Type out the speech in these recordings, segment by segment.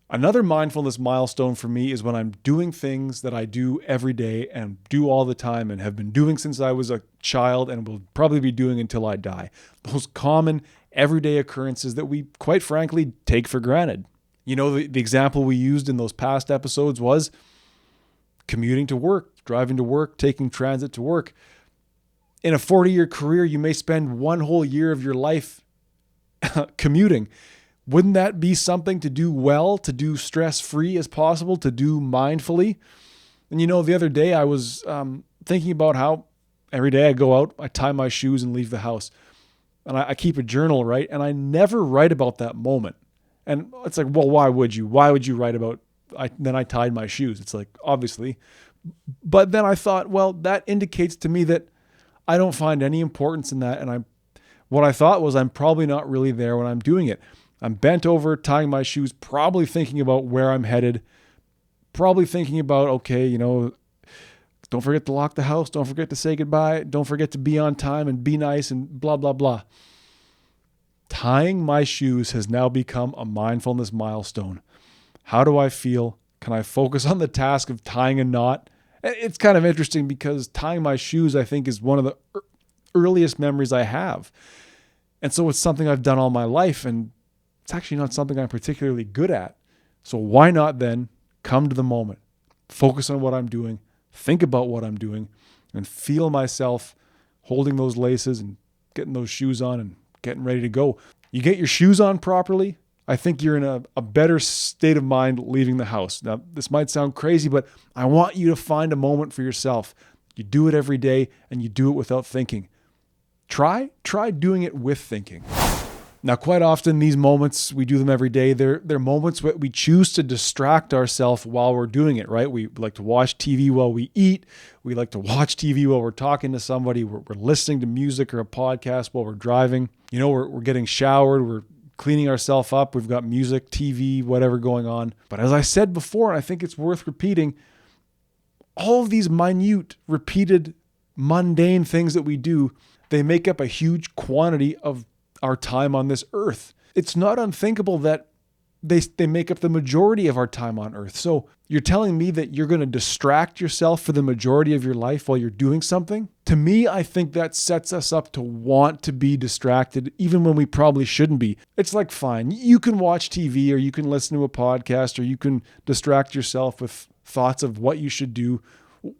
Another mindfulness milestone for me is when I'm doing things that I do every day and do all the time and have been doing since I was a child and will probably be doing until I die. Those common everyday occurrences that we, quite frankly, take for granted. You know, the example we used in those past episodes was commuting to work, driving to work, taking transit to work. In a 40-year career, you may spend one whole year of your life commuting. Wouldn't that be something to do well, to do stress-free as possible, to do mindfully? And you know, the other day I was thinking about how every day I go out, I tie my shoes and leave the house. And I keep a journal, right? And I never write about that moment. And it's like, well, why would you? Why would you write about, then I tied my shoes? It's like, obviously. But then I thought, well, that indicates to me that I don't find any importance in that. And what I thought was I'm probably not really there when I'm doing it. I'm bent over, tying my shoes, probably thinking about where I'm headed, probably thinking about, okay, you know, don't forget to lock the house, don't forget to say goodbye, don't forget to be on time and be nice and blah, blah, blah. Tying my shoes has now become a mindfulness milestone. How do I feel? Can I focus on the task of tying a knot? It's kind of interesting because tying my shoes, I think, is one of the earliest memories I have. And so it's something I've done all my life, and it's actually not something I'm particularly good at. So why not then come to the moment, focus on what I'm doing, think about what I'm doing, and feel myself holding those laces and getting those shoes on and getting ready to go. You get your shoes on properly, I think you're in a better state of mind leaving the house. Now, this might sound crazy, but I want you to find a moment for yourself. You do it every day and you do it without thinking. Try doing it with thinking. Now, quite often, these moments, we do them every day. They're moments where we choose to distract ourselves while we're doing it, right? We like to watch TV while we eat. We like to watch TV while we're talking to somebody. We're listening to music or a podcast while we're driving. You know, we're getting showered. We're cleaning ourselves up. We've got music, TV, whatever going on. But as I said before, and I think it's worth repeating, all of these minute, repeated, mundane things that we do, they make up a huge quantity of our time on this earth. It's not unthinkable that they make up the majority of our time on earth. So you're telling me that you're going to distract yourself for the majority of your life while you're doing something? To me, I think that sets us up to want to be distracted even when we probably shouldn't be. It's like, fine, you can watch TV or you can listen to a podcast or you can distract yourself with thoughts of what you should do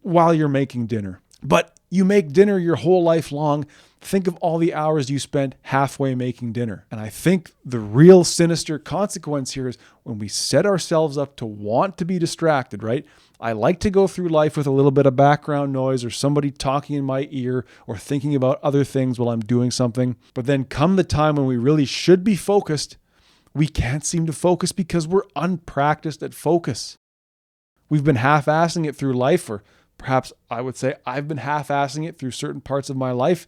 while you're making dinner. But you make dinner your whole life long. Think of all the hours you spent halfway making dinner. And I think the real sinister consequence here is when we set ourselves up to want to be distracted, right? I like to go through life with a little bit of background noise or somebody talking in my ear or thinking about other things while I'm doing something. But then come the time when we really should be focused, we can't seem to focus because we're unpracticed at focus. We've been half-assing it through life, or perhaps I would say I've been half-assing it through certain parts of my life.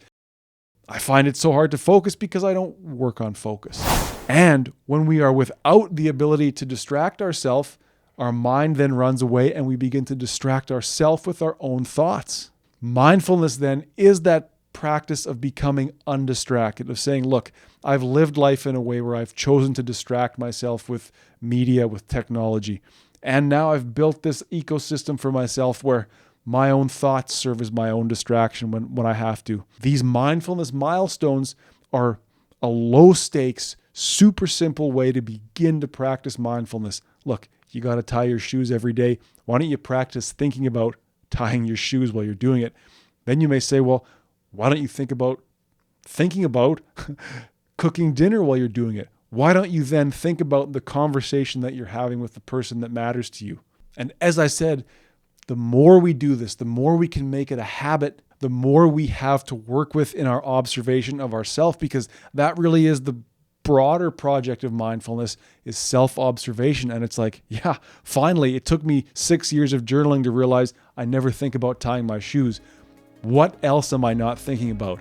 I find it so hard to focus because I don't work on focus. And when we are without the ability to distract ourselves, our mind then runs away and we begin to distract ourselves with our own thoughts. Mindfulness then is that practice of becoming undistracted, of saying, look, I've lived life in a way where I've chosen to distract myself with media, with technology. And now I've built this ecosystem for myself where my own thoughts serve as my own distraction when I have to. These mindfulness milestones are a low stakes, super simple way to begin to practice mindfulness. Look, you got to tie your shoes every day. Why don't you practice thinking about tying your shoes while you're doing it? Then you may say, well, why don't you think about thinking about cooking dinner while you're doing it? Why don't you then think about the conversation that you're having with the person that matters to you? And as I said, the more we do this, the more we can make it a habit, the more we have to work with in our observation of ourselves, because that really is the broader project of mindfulness, is self-observation. And it's like, yeah, finally, it took me 6 years of journaling to realize I never think about tying my shoes. What else am I not thinking about?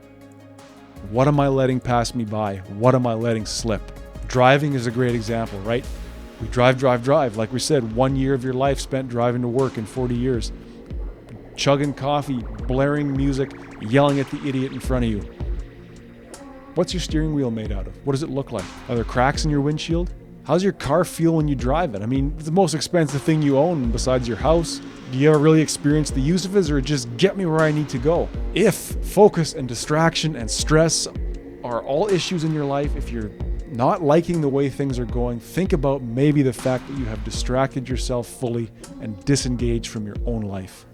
What am I letting pass me by? What am I letting slip? Driving is a great example, right? We drive. Like we said, 1 year of your life spent driving to work in 40 years. Chugging coffee, blaring music, yelling at the idiot in front of you. What's your steering wheel made out of? What does it look like? Are there cracks in your windshield? How's your car feel when you drive it? I mean, it's the most expensive thing you own besides your house. Do you ever really experience the use of it, or just get me where I need to go? If focus and distraction and stress are all issues in your life, if you're not liking the way things are going, think about maybe the fact that you have distracted yourself fully and disengaged from your own life.